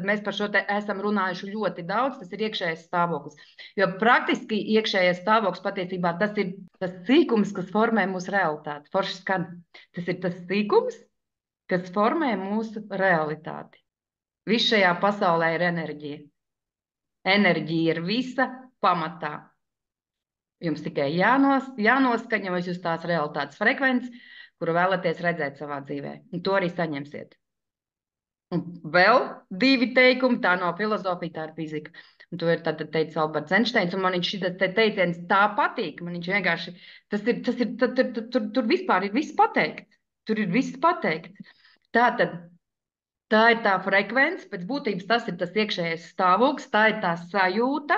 mēs par šo te esam runājuši ļoti daudz, tas ir iekšējais stāvoklis. Jo praktiski iekšējais stāvoklis patiesībā tas ir tas sīkums, kas formē mūsu realitāti. Forši skan. Tas ir tas sīkums, kas formē mūsu realitāti. Viss šajā pasaulē ir enerģija. Enerģija ir visa pamatā. Jums tikai jānoskaņojas uz tās realitātes frekvences, kuru vēlaties redzēt savā dzīvē. Un to arī saņemsiet. Un vēl 2 teikumi, tā nav filozofija, tā ir fizika. Un to ir tātad teicis Alberts Einsteins, un man viņš šitas teiciens tā patīk. Man viņš vienkārši, tur vispār ir viss pateikts. Tur ir viss pateikts. Tātad, tā ir tā frekvence, pēc būtības tas ir tas iekšējais stāvoklis, tā ir tā sajūta,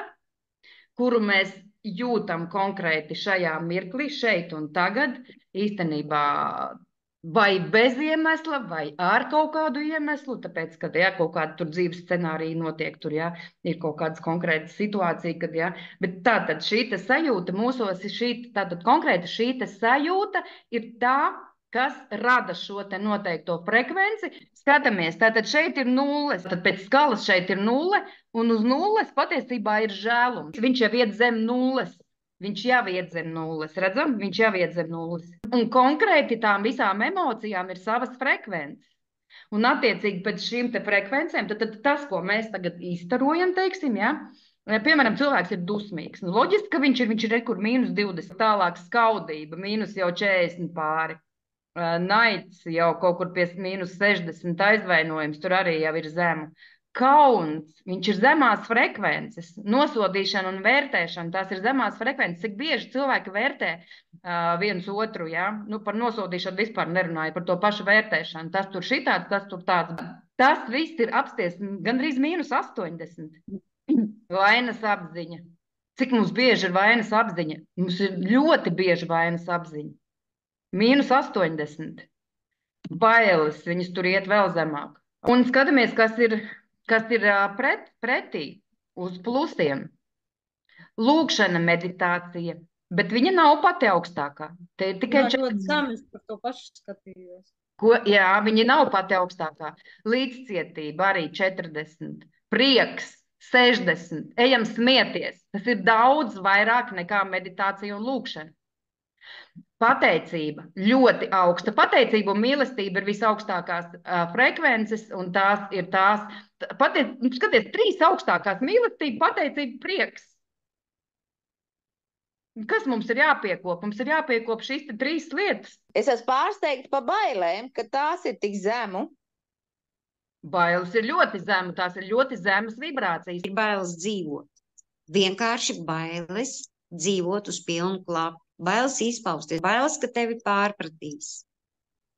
kuru mēs jūtam konkrēti šajā mirklī, šeit un tagad, īstenībā vai bez iemesla, vai ar kaut kādu iemeslu, tāpēc, ka, ja, kaut kāda tur dzīves scenārija notiek, tur, ja, ir kaut kādas konkrētas situācija, kad, ja, bet tātad šī te sajūta mūsos, tātad konkrēti šī te sajūta ir tā, kas rada šo te noteikto frekvenci. Skatāmies, tātad šeit ir nulles, tad pēc skalas šeit ir nulle, un uz nulles patiesībā ir žēlums. Viņš jau iet zem nulles. Viņš jau iet zem nulles, redzam? Viņš jau iet zem nulles. Un konkrēti tām visām emocijām ir savas frekvences. Un attiecīgi pēc šīm te frekvencēm, tad tas, ko mēs tagad izstarojam, teiksim, ja? Piemēram, cilvēks ir dusmīgs. Nu, loģiski, ka viņš ir kur -20, tālāk skaudība, jau 40 pāri. Naids jau kaut kur pie -60, aizvainojums, tur arī jau ir zemu. Kauns, viņš ir zemās frekvences, nosodīšana un vērtēšana, tās ir zemās frekvences. Cik bieži cilvēki vērtē viens otru, ja? Nu, par nosodīšanu vispār nerunāju, par to pašu vērtēšanu. Tas tur šitāds, tas tur tāds. Tas viss ir apsties gandrīz -80. Vainas apziņa. Cik mums bieži ir vainas apziņa? Mums ir ļoti bieži vainas apziņa. -80. Bailes, viņas tur iet vēl zemāk. Un skatāmies, kas ir pretī uz plusiem. Lūkšana, meditācija, bet viņa nav pati augstākā. Te ir tikai ļoti zemes, par to pašu skatījos. Jā, viņa nav pati augstākā. Līdzcietība arī 40. Prieks 60. Ejam smieties. Tas ir daudz vairāk nekā meditācija un lūkšana. Pateicība ļoti augsta. Pateicība un mīlestība ir visaugstākās frekvences, un tās ir tās. Skaties, 3 augstākās - mīlestība, pateicība, prieks. Kas mums ir jāpiekop? Mums ir jāpiekop šīs 3 lietas. Es esmu pārsteigta par bailēm, ka tās ir tik zemu. Bailes ir ļoti zemu, tās ir ļoti zemas vibrācijas. Ir bailes dzīvot. Vienkārši bailes dzīvot uz pilnu klapu. Bailes izpausties, bailes, ka tevi pārpratīs.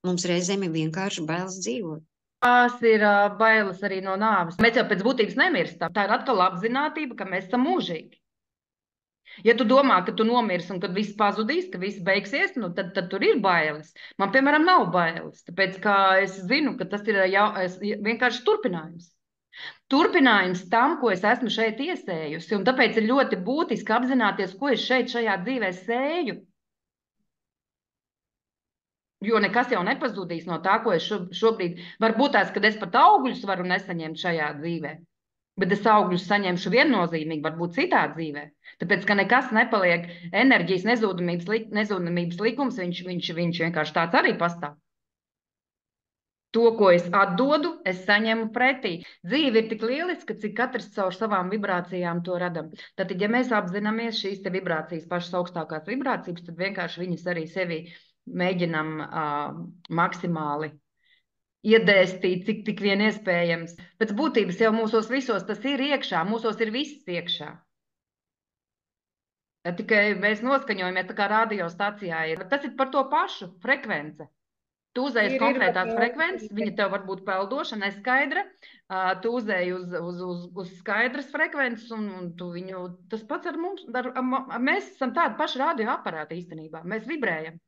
Mums reizēm ir vienkārši bailes dzīvot. Tās ir bailes arī no nāves. Mēs jau pēc būtības nemirstam. Tā ir atkal apzinātība, ka mēs esam mūžīgi. Ja tu domā, ka tu nomirsi un kad viss pazudīs, ka viss beigsies, nu, tad tur ir bailes. Man, piemēram, nav bailes, tāpēc ka es zinu, ka tas ir vienkārši turpinājums. Turpinājums tam, ko es esmu šeit iesējusi, un tāpēc ir ļoti būtiski apzināties, ko es šeit šajā dzīvē sēju. Jo nekas jau nepazudīs no tā, ko es šobrīd, varbūt tās, kad es pat augļus varu nesaņemt šajā dzīvē, bet es augļus saņemšu viennozīmīgi, varbūt citā dzīvē. Tāpēc, ka nekas nepaliek, enerģijas nezudamības likums, viņš vienkārši tāds arī pastāv. To, ko es atdodu, es saņemu pretī. Dzīve ir tik lieliska, cik katrs caur savām vibrācijām to radam. Tad, ja mēs apzināmies šīs te vibrācijas, pašas augstākās vibrācijas, tad vienkārši viņas arī sevi mēģinam maksimāli iedēstīt, cik tik vien iespējams. Pēc būtības jau mūsos visos tas ir iekšā, mūsos ir viss iekšā. Tikai mēs noskaņojamies, tā kā radiostacijā ir. Tas ir par to pašu frekvence. Tu uzēji konkrētās frekvences, viņa tev var būt peldoša, neskaidra. Tu uzēji uz skaidras frekvences, un tu viņu, tas pats ar mums, mēs esam tādi paši radioaparāti īstenībā. Mēs vibrējam.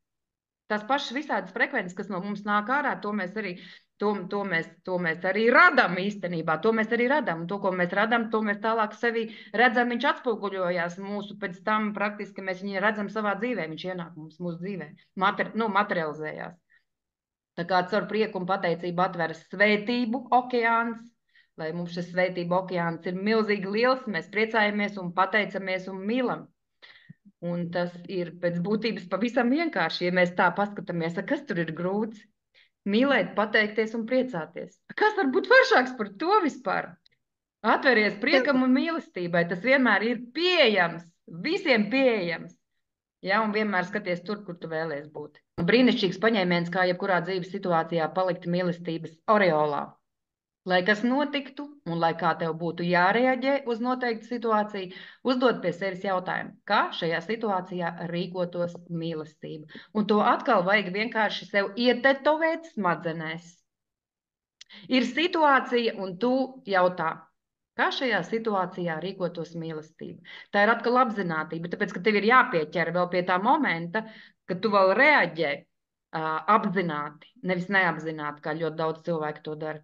Tās pašas visādas frekvences, kas no mums nāk ārā, to mēs arī radam īstenībā. To mēs arī radam. To, ko mēs radam, to mēs tālāk sevi redzam. Viņš atspoguļojās mūsu, pēc tam praktiski mēs viņu redzam savā dzīvē. Viņš ienāk mūsu dzīvē, materializējās. Tā kā caur prieku un pateicību atveras svētību okeāns, lai mums šis svētība okeāns ir milzīgi liels, mēs priecājamies un pateicamies un mīlam. Un tas ir pēc būtības pavisam vienkārši, ja mēs tā paskatāmies, kas tur ir grūts. Mīlēt, pateikties un priecāties. Kas var būt foršāks par to vispār? Atveries priekam un mīlestībai, tas vienmēr ir pieejams, visiem pieejams. Ja, un vienmēr skaties tur, kur tu vēlies būt. Brīnišķīgs paņēmiens, kā jebkurā dzīves situācijā palikt mīlestības oreolā. Lai kas notiktu, un lai kā tev būtu jārēģē uz noteiktu situāciju, uzdot pie sevis jautājumu, kā šajā situācijā rīkotos mīlestība. Un to atkal vajag vienkārši sev ietetovēt smadzenēs. Ir situācija, un tu jautā, kā šajā situācijā rīkotos mīlestība. Tā ir atkal apzinātība, tāpēc, ka tev ir jāpieķer vēl pie tā momenta, kad tu vēl reaģē apzināti, nevis neapzināti, kā ļoti daudz cilvēku to dara.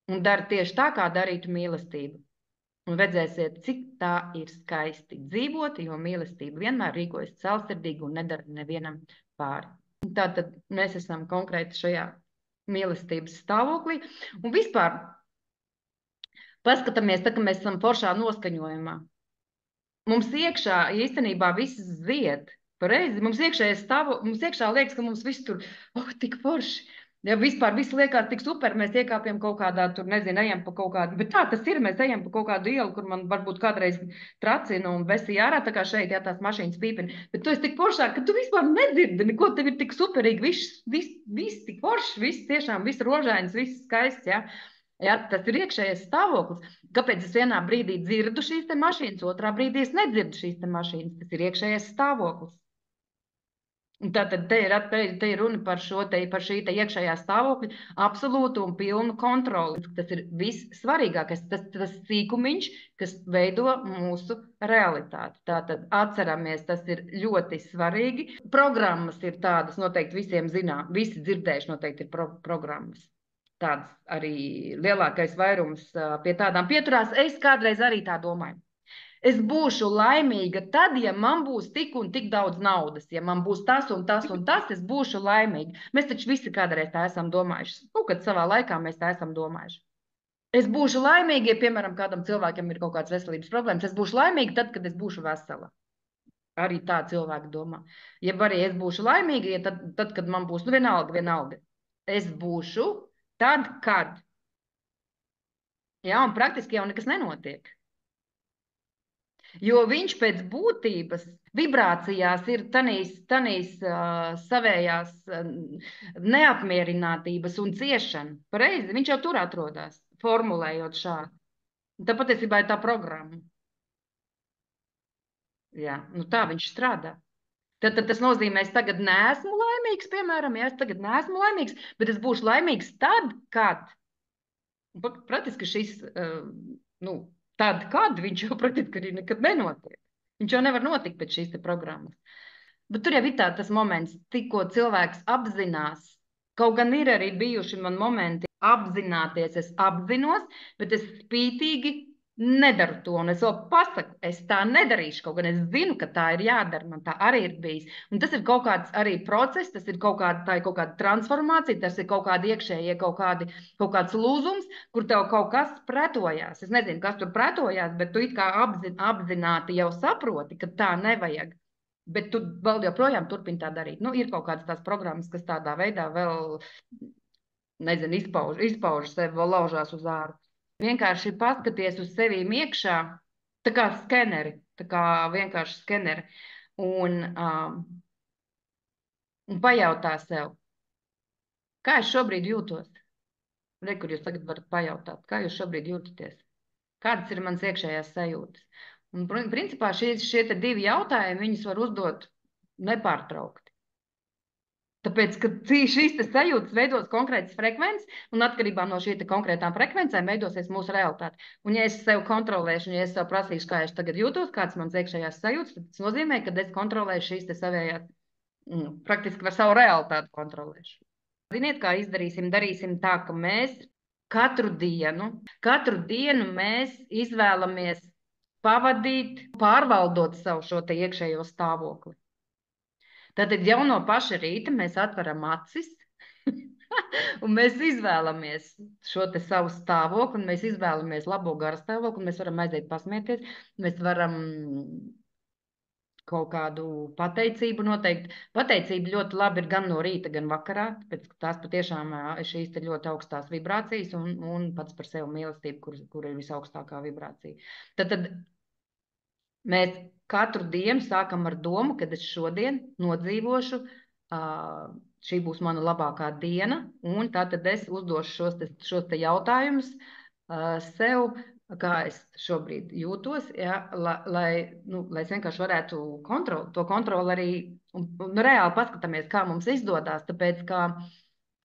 Un dara tieši tā, kā darītu mīlestību. Un redzēsiet, cik tā ir skaisti dzīvot, jo mīlestība vienmēr rīkojas celsirdīgi un nedara nevienam pāri. Tātad mēs esam konkrēti šajā mīlestības stāvoklī. Un vispār paskatāmies, tā, ka mēs esam foršā noskaņojumā. Mums iekšā īstenībā viss zied. Pareizi, mums iekšā liekas, ka mums viss tur, tik forši. Ja vispār viss liekas tik super, mēs iekāpjam kaut kādā, tur nezinu, ejam pa kaut kādu, bet tā tas ir, mēs ejam pa kaut kādu ielu, kur man varbūt kādreiz tracina un besīja ārā, tā kā šeit, ja tās mašīnas pīpina, bet tu esi tik foršāk, ka tu vispār nedzirdi, neko, tev ir tik superīgi, viss tik foršs, viss tiešām, viss rožains, viss skaists, ja. Ja, tas ir iekšējais stāvoklis. Kāpēc es vienā brīdī dzirdu šīs te mašīnas, otrā brīdī es nedzirdu šīs te mašīnas, tas ir iekšējais stāvoklis. Un tātad te ir runa par šī te iekšējā stāvokļa absolūtu un pilnu kontroli. Tas ir vissvarīgākais, tas sīkumiņš, kas veido mūsu realitāti. Tātad atceramies, tas ir ļoti svarīgi. Programmas ir tādas, noteikti visiem zinām, visi dzirdējuši noteikti ir programmas. Tādas arī lielākais vairums pie tādām pieturās. Es kādreiz arī tā domāju. Es būšu laimīga tad, ja man būs tik un tik daudz naudas, ja man būs tas un tas un tas, es būšu laimīga. Mēs taču visi kādreiz tā esam domājuši. Kad savā laikā mēs tā esam domājuši. Es būšu laimīga, ja, piemēram, kādam cilvēkam ir kaut kādas veselības problēmas, es būšu laimīga tad, kad es būšu vesela. Arī tā cilvēki domā. Ja arī es būšu laimīga, ja tad, kad man būs, vienalga. Es būšu tad, kad. Jā, un praktiski jau nekas nenotiek. Jo viņš pēc būtības vibrācijās ir tanīs savējās neapmierinātības un ciešana. Pareizi, viņš jau tur atrodas, formulējot šādi. Tā patiesībā ir tā programma. Jā, tā viņš strādā. Tad tas nozīmē, es tagad neesmu laimīgs, piemēram, ja es tagad neesmu laimīgs, bet es būšu laimīgs tad, kad. Praktiski šis, tad, kad viņš jau praktiski arī nekad nenotiek. Viņš jau nevar notikt pēc šīs te programmas. Bet tur jau ir tas moments, tikko cilvēks apzinās, kaut gan ir arī bijuši man momenti apzināties, es apzinos, bet es spītīgi nedaru to. Un es vēl pasaku, es tā nedarīšu, kaut gan es zinu, ka tā ir jādara, man tā arī ir bijis. Un tas ir kaut kāds arī process, tā ir kaut kāda transformācija, tas ir kaut kādi iekšējie, kaut kāds lūzums, kur tev kaut kas pretojās. Es nezinu, kas tur pretojās, bet tu it kā apzināti jau saproti, ka tā nevajag. Bet tu vēl joprojām turpini tā darīt. Ir kaut kādas tās programmas, kas tādā veidā vēl, nezinu, izpauž sevi, vēl laužās uz āru. Vienkārši paskaties uz sevīm iekšā, tā kā skeneri, tā kā vienkārši skeneri, un pajautā sev, kā es šobrīd jūtos? Kur jūs tagad varat pajautāt, kā jūs šobrīd jūtaties? Kādas ir mans iekšējās sajūtas? Un, principā, šie te divi jautājumi, viņus var uzdot nepārtraukti. Tāpēc, ka šīs sajūtas veidos konkrētas frekvences, un atkarībā no šī konkrētām frekvencēm veidosies mūsu realitāte. Un ja es sev kontrolēšu, un ja es sev prasīšu, kā es tagad jūtos, kāds mans iekšējās sajūtas, tad tas nozīmē, ka es kontrolēšu šīs savējās, praktiski var savu realitāti kontrolēšu. Ziniet, kā izdarīsim? Darīsim tā, ka mēs katru dienu mēs izvēlamies pavadīt, pārvaldot savu šo te iekšējo stāvokli. Tātad jau no paša rīta mēs atveram acis Un mēs izvēlamies šo te savu stāvokli, un mēs izvēlamies labo garu stāvokli, un mēs varam aiziet pasmieties, mēs varam kaut kādu pateicību noteikti. Pateicība ļoti labi ir gan no rīta, gan vakarā, tāpēc ka tās patiešām šīs te ļoti augstās vibrācijas un pats par sevi mīlestību, kur ir visaugstākā vibrācija. Tad mēs katru dienu sākam ar domu, kad es šodien nodzīvošu, šī būs mana labākā diena, un tātad es uzdošu šos te jautājumus sev, kā es šobrīd jūtos, ja, lai es vienkārši varētu to kontroli arī un reāli paskatāmies, kā mums izdodās, tāpēc, ka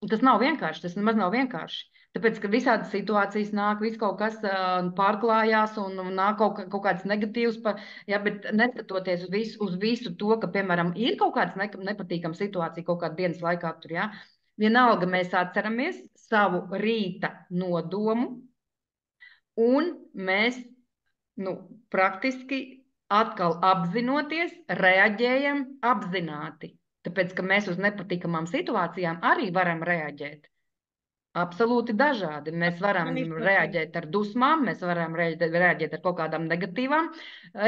tas nav vienkārši, tas nemaz nav vienkārši. Tāpēc, ka visādas situācijas nāk, viss kaut kas pārklājās un nāk kaut kāds negatīvs, ja, bet neskatoties uz visu to, ka, piemēram, ir kaut kāds nepatīkama situācija kaut kāda dienas laikā tur, ja, vienalga mēs atceramies savu rīta nodomu, un mēs praktiski atkal apzinoties, reaģējam apzināti. Tāpēc, ka mēs uz nepatīkamām situācijām arī varam reaģēt. Absolūti dažādi. Mēs varam reaģēt ar dusmām, mēs varam reaģēt ar kaut kādām negatīvām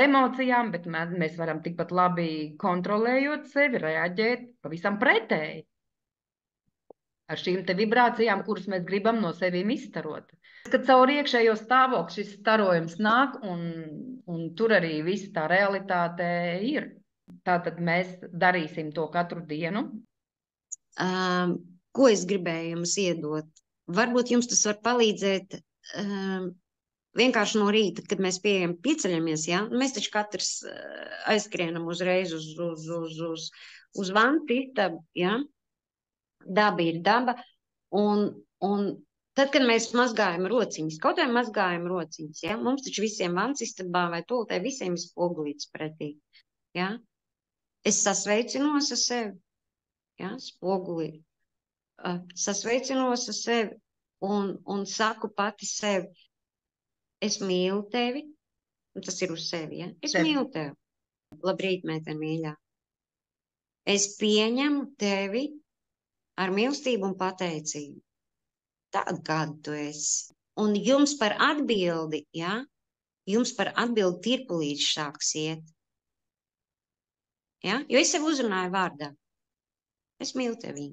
emocijām, bet mēs varam tikpat labi kontrolējot sevi, reaģēt pavisam pretēji. Ar šīm te vibrācijām, kuras mēs gribam no sevīm izstarot. Kad caur iekšējo stāvokli šis starojums nāk, un tur arī visa tā realitāte ir. Tātad mēs darīsim to katru dienu. Ko es gribēju jums iedot? Varbūt jums tas var palīdzēt vienkārši no rīta, kad mēs pieceļamies, ja? Mēs taču katrs aizskrienam uzreiz uz vantu istabu, ja? Daba ir daba, un tad, kad mēs mazgājam rociņas, kaut vai mazgājam rociņas, ja? Mums taču visiem vans istabā vai tūltē visiem ir spogulīts pretī, ja? Es sasveicinos ar sevi, ja? Spogulī. Sasveicinos ar sevi un saku pati sevi, es mīlu tevi, un tas ir uz sevi, ja? Es mīlu tevi. Labrīt, meitene mīļā. Es pieņemu tevi ar mīlestību un pateicību. Tādu, kādu tu esi. Un jums par atbildi, ja? Jums par atbildi tirpulīši sāks iet. Ja? Jo es sev uzrunāju vārdā. Es mīlu tevi.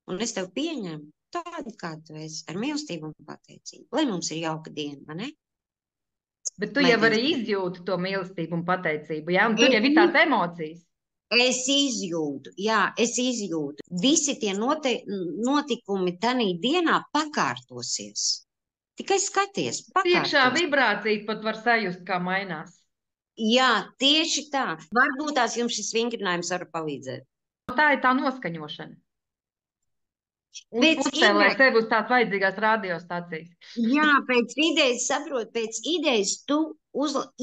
Un es tev pieņemu tādu, kādu tu esi, ar mīlestību un pateicību. Lai mums ir jauka diena, vai ne? Bet tu jau arī izjūti to mīlestību un pateicību, ja? Un tur jau ir tās emocijas. Es izjūtu, jā, es izjūtu. Visi tie notikumi tanī dienā pakārtosies. Tikai skaties, pakārtosies. Iekšā vibrācija pat var sajust, kā mainās. Jā, tieši tā. Varbūt tās jums šis vingrinājums var palīdzēt. Tā ir tā noskaņošana. Uzcēlē sevi uz tās vajadzīgās radiostacijas. Jā, pēc idejas, saprot, pēc idejas tu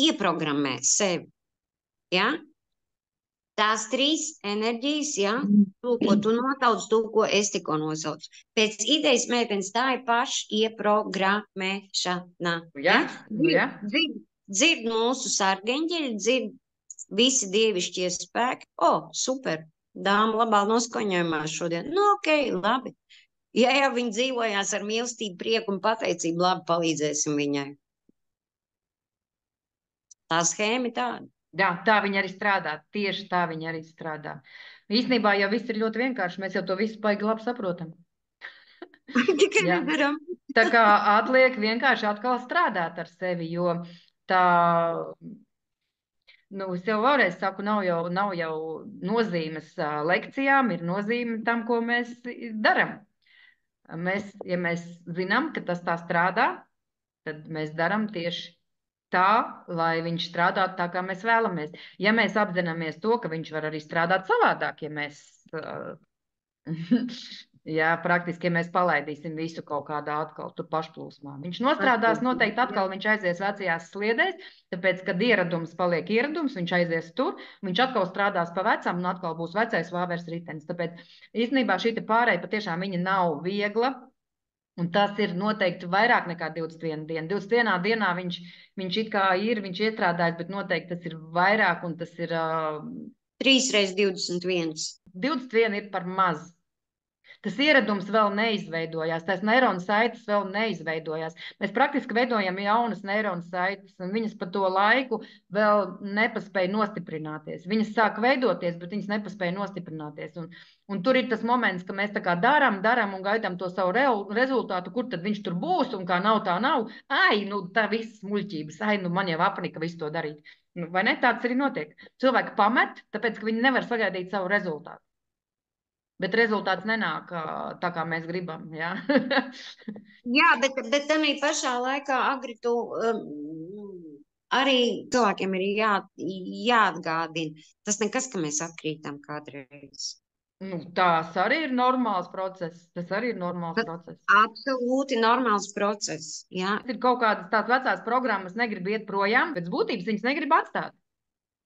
ieprogrammē sevi. Jā? Tās trīs enerģijas, ja, to, ko tu nosauc, to, ko es tikko nosaucu. Pēc idejas meitenes tā ir paša ieprogrammēšana. Ja? Dzird mūsu sargeņģeļi, dzird visi dievišķie spēki. Super, dāma labā noskaņojumās šodien. Ok, labi. Ja jau viņi dzīvojās ar mīlestību, prieku un pateicību, labi, palīdzēsim viņai. Tā schēma ir tāda. Jā, tā viņa arī strādā, tieši tā viņa arī strādā. Īstenībā jau viss ir ļoti vienkārši, mēs jau to visu baigi labi saprotam. Tikai nedaram. Tā kā atliek vienkārši atkal strādāt ar sevi, jo tā, es jau vēlreiz saku, nav jau nozīmes lekcijām, ir nozīme tam, ko mēs daram. Ja mēs zinām, ka tas tā strādā, tad mēs daram tieši tā, lai viņš strādātu tā, kā mēs vēlamies. Ja mēs apzināmies to, ka viņš var arī strādāt savādāk, ja mēs, praktiski, ja mēs palaidīsim visu kaut kādā atkal tur pašplūsmā. Viņš nostrādās noteikti atkal, viņš aizies vecajās sliedēs, tāpēc, kad ieradums paliek ieradums, viņš aizies tur, viņš atkal strādās pa vecam un atkal būs vecais vāveres ritenis. Tāpēc īstenībā šī pārēja patiešām viņa nav viegla. Un tas ir noteikti vairāk nekā 21 diena. 21 dienā viņš it kā ir, viņš iestrādājas, bet noteikti tas ir vairāk un tas ir 3 reiz 21. 21 ir par maz. Tas ieradums vēl neizveidojās, tās neironu saites vēl neizveidojās. Mēs praktiski veidojam jaunas neironu saites, un viņas pa to laiku vēl nepaspēja nostiprināties. Viņas sāk veidoties, bet viņas nepaspēja nostiprināties. Un tur ir tas moments, ka mēs tā kā darām un gaidām to savu rezultātu, kur tad viņš tur būs, un kā nav, tā nav. Ai, nu tā viss muļķības, ai, nu man jau apnika visu to darīt. Nu, vai ne? Tāds arī notiek. Cilvēki pamet, tāpēc, ka viņi nevar sagaidīt savu rezultātu. Bet rezultāts nenāk tā, kā mēs gribam. Ja? Jā, bet tādā pašā laikā Agritu arī cilvēkiem ir jāatgādina. Tas nekas, ka mēs atkrītam kādreiz. Nu, tas arī ir normāls process. Absolūti normāls process. Jā. Ir kaut kādas tās vecās programmas, negrib iet projām, pēc būtības viņas negrib atstāt.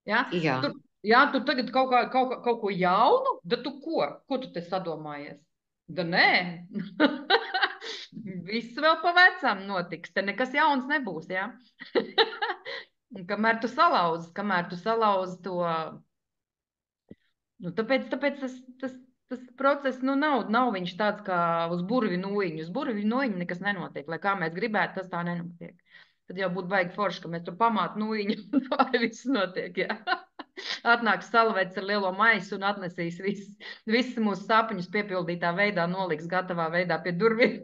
Ja? Jā. Tu tagad kaut ko jaunu, bet tu ko? Ko tu te sadomājies? Da nē. Viss vēl pa vecam notiks. Te nekas jauns nebūs, jā. Kamēr tu salauzi to. Nu, tāpēc tas process nav viņš tāds kā uz burvju nūjiņu. Uz burvju nūjiņu nekas nenotiek. Lai kā mēs gribētu, tas tā nenotiek. Tad jau būtu baigi forši, ka mēs tur pamātu nūjiņu un tā viss notiek, jā. Atnāks salvets ar lielo maisu un atnesīs visus mūsu sapņus piepildītā veidā, noliks gatavā veidā pie durvīm.